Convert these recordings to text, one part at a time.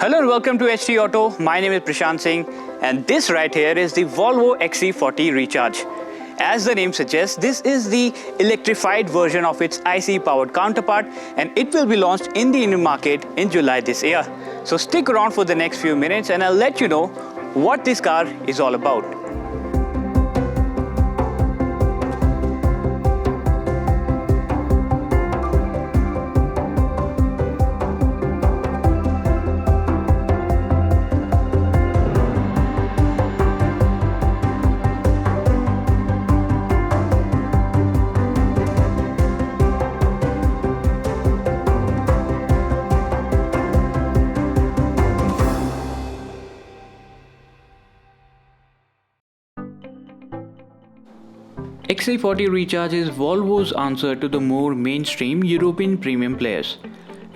Hello and welcome to HT Auto. My name is Prashant Singh and this right here is the Volvo XC40 Recharge. As the name suggests, this is the electrified version of its IC powered counterpart and it will be launched in the Indian market in July this year. So stick around for the next few minutes and I'll let you know what this car is all about. XC40 Recharge is Volvo's answer to the more mainstream European premium players.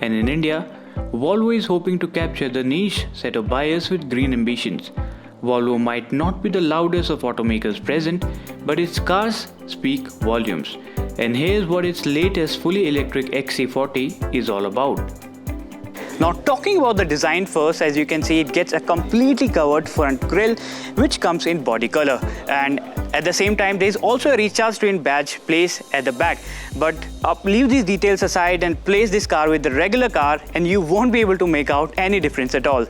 And in India, Volvo is hoping to capture the niche set of buyers with green ambitions. Volvo might not be the loudest of automakers present, but its cars speak volumes. And here's what its latest fully electric XC40 is all about. Now talking about the design first, as you can see, it gets a completely covered front grille which comes in body color, and at the same time there is also a recharge train badge placed at the back. But leave these details aside and place this car with the regular car and you won't be able to make out any difference at all.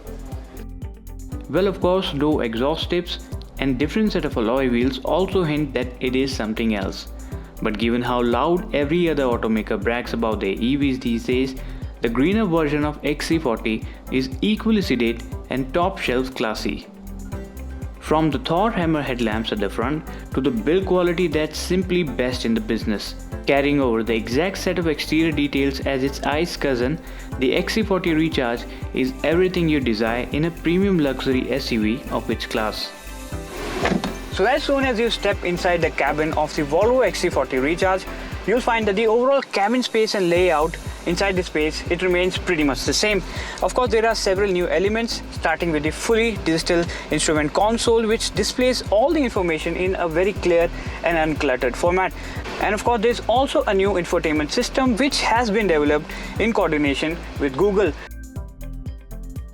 Well, of course, low exhaust tips and different set of alloy wheels also hint that it is something else. But given how loud every other automaker brags about their EVs these days, the greener version of XC40 is equally sedate and top shelf classy. From the Thor hammer headlamps at the front to the build quality that's simply best in the business. Carrying over the exact set of exterior details as its ICE cousin, the XC40 Recharge is everything you desire in a premium luxury SUV of its class. So as soon as you step inside the cabin of the Volvo XC40 Recharge, you'll find that the overall cabin space and layout inside the space, it remains pretty much the same. Of course, there are several new elements, starting with the fully digital instrument console, which displays all the information in a very clear and uncluttered format. And of course, there's also a new infotainment system which has been developed in coordination with Google.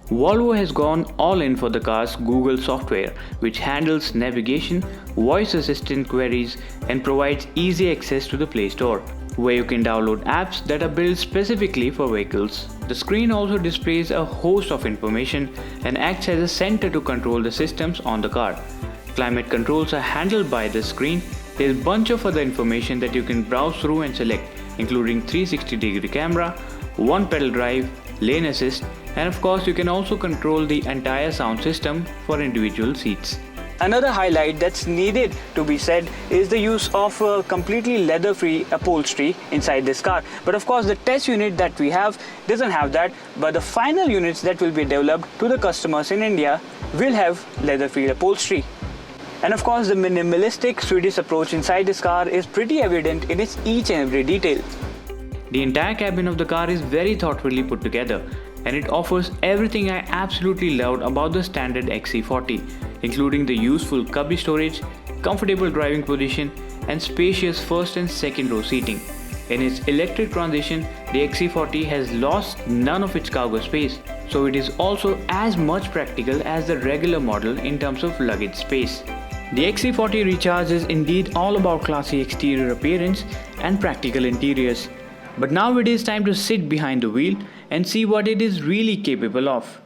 Volvo has gone all in for the car's Google software, which handles navigation, voice assistant queries, and provides easy access to the Play Store, where you can download apps that are built specifically for vehicles. The screen also displays a host of information and acts as a center to control the systems on the car. Climate controls are handled by the screen. There's a bunch of other information that you can browse through and select, including 360-degree camera, one pedal drive, lane assist, and of course you can also control the entire sound system for individual seats. Another highlight that's needed to be said is the use of completely leather-free upholstery inside this car. But of course the test unit that we have doesn't have that, but the final units that will be developed to the customers in India will have leather-free upholstery. And of course the minimalistic Swedish approach inside this car is pretty evident in its each and every detail. The entire cabin of the car is very thoughtfully put together, and it offers everything I absolutely loved about the standard XC40, including the useful cubby storage, comfortable driving position, and spacious first and second row seating. In its electric transition, the XC40 has lost none of its cargo space, so it is also as much practical as the regular model in terms of luggage space. The XC40 Recharge is indeed all about classy exterior appearance and practical interiors. But now it is time to sit behind the wheel and see what it is really capable of.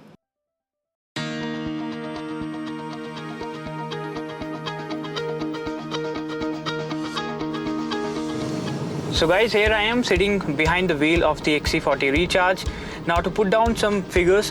So guys, here I am sitting behind the wheel of the XC40 Recharge. Now to put down some figures,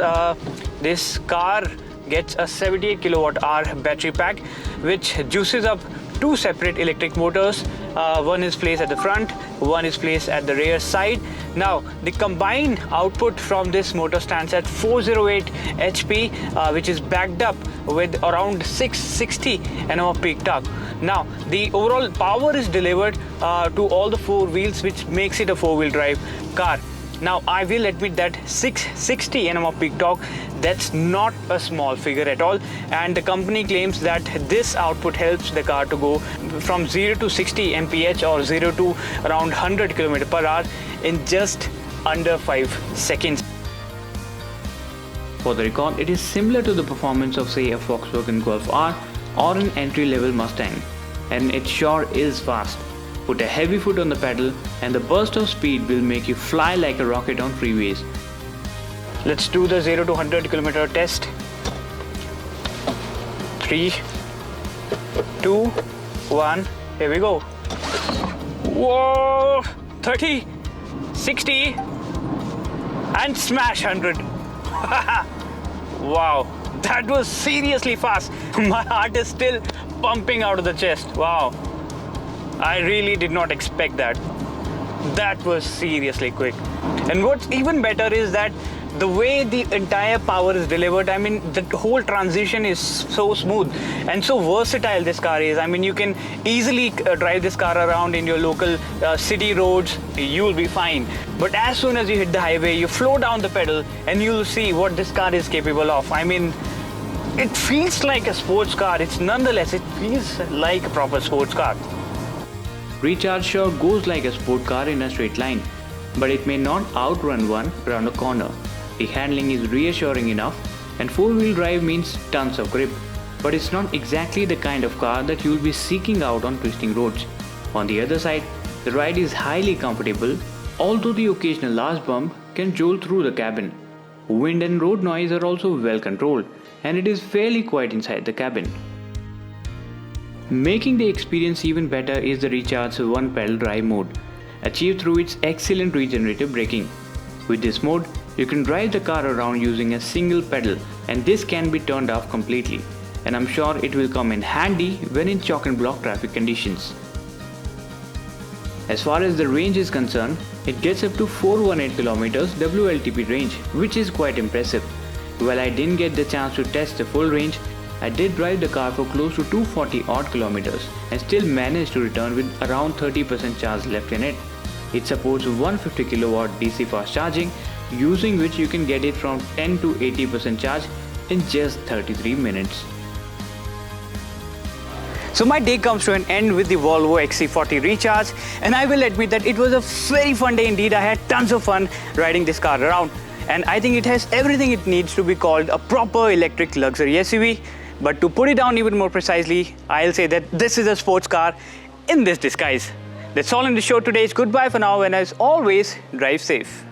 this car gets a 78 kWh battery pack which juices up two separate electric motors. One is placed at the front, one is placed at the rear side. Now the combined output from this motor stands at 408 HP, which is backed up with around 660 Nm peak torque. Now the overall power is delivered to all the four wheels, which makes it a four-wheel drive car. Now I will admit that 660 Nm of peak torque, that's not a small figure at all, and the company claims that this output helps the car to go from 0 to 60 mph or 0 to around 100 km/h in just under 5 seconds. For the record, it is similar to the performance of say a Volkswagen Golf R or an entry-level Mustang. And it sure is fast. Put a heavy foot on the pedal and the burst of speed will make you fly like a rocket on freeways. Let's do the 0 to 100 km test. 3, 2, 1, here we go. Whoa! 30, 60, and smash 100. Wow, that was seriously fast. My heart is still pumping out of the chest. Wow, I really did not expect that. That was seriously quick. And what's even better is that the way the entire power is delivered, I mean, the whole transition is so smooth and so versatile this car is. I mean, you can easily drive this car around in your local city roads, you'll be fine. But as soon as you hit the highway, you slow down the pedal and you'll see what this car is capable of. I mean, it feels like a sports car. It feels like a proper sports car. Recharge sure goes like a sport car in a straight line, but it may not outrun one around a corner. The handling is reassuring enough, and 4-wheel drive means tons of grip, but it's not exactly the kind of car that you'll be seeking out on twisting roads. On the other side, the ride is highly comfortable, although the occasional large bump can jolt through the cabin. Wind and road noise are also well controlled, and it is fairly quiet inside the cabin. Making the experience even better is the Recharge one-pedal drive mode, achieved through its excellent regenerative braking. With this mode, you can drive the car around using a single pedal, and this can be turned off completely. And I'm sure it will come in handy when in chock and block traffic conditions. As far as the range is concerned, it gets up to 418 km WLTP range, which is quite impressive. While I didn't get the chance to test the full range, I did drive the car for close to 240 odd kilometers and still managed to return with around 30% charge left in it. It supports 150 kW DC fast charging, using which you can get it from 10 to 80% charge in just 33 minutes. So my day comes to an end with the Volvo XC40 Recharge, and I will admit that it was a very fun day indeed. I had tons of fun riding this car around, and I think it has everything it needs to be called a proper electric luxury SUV. But to put it down even more precisely, I'll say that this is a sports car in this disguise. That's all in the show today. It's goodbye for now, and as always, drive safe.